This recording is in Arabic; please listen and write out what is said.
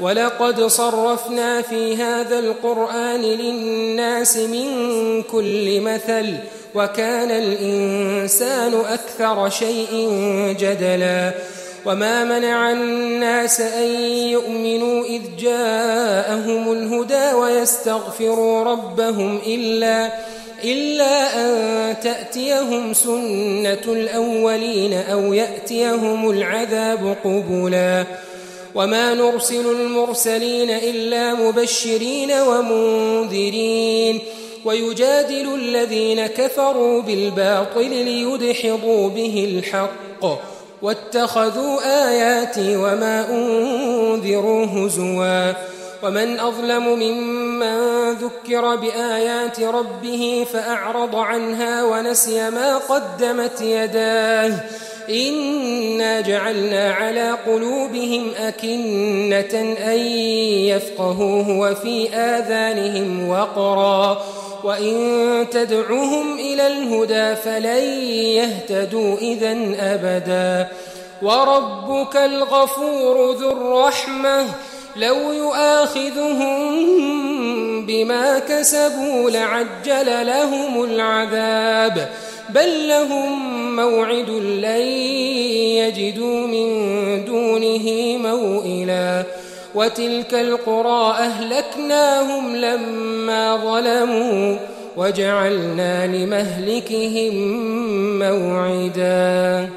ولقد صرفنا في هذا القرآن للناس من كل مثل وكان الإنسان أكثر شيء جدلا وما منع الناس أن يؤمنوا إذ جاءهم الهدى ويستغفروا ربهم إلا أن تأتيهم سنة الأولين أو يأتيهم العذاب قبلا وما نرسل المرسلين إلا مبشرين ومنذرين ويجادل الذين كفروا بالباطل ليدحضوا به الحق واتخذوا آياتي وما أنذروا هزوا ومن أظلم ممن ذكر بآيات ربه فأعرض عنها ونسي ما قدمت يداه إنا جعلنا على قلوبهم أكنة أن يفقهوه وفي آذانهم وقرا وإن تدعهم إلى الهدى فلن يهتدوا إذن أبدا وربك الغفور ذو الرحمة لو يؤاخذهم بما كسبوا لعجل لهم العذاب بل لهم موعد لن يجدوا من دونه موئلا وتلك القرى أهلكناهم لما ظلموا وجعلنا لمهلكهم موعدا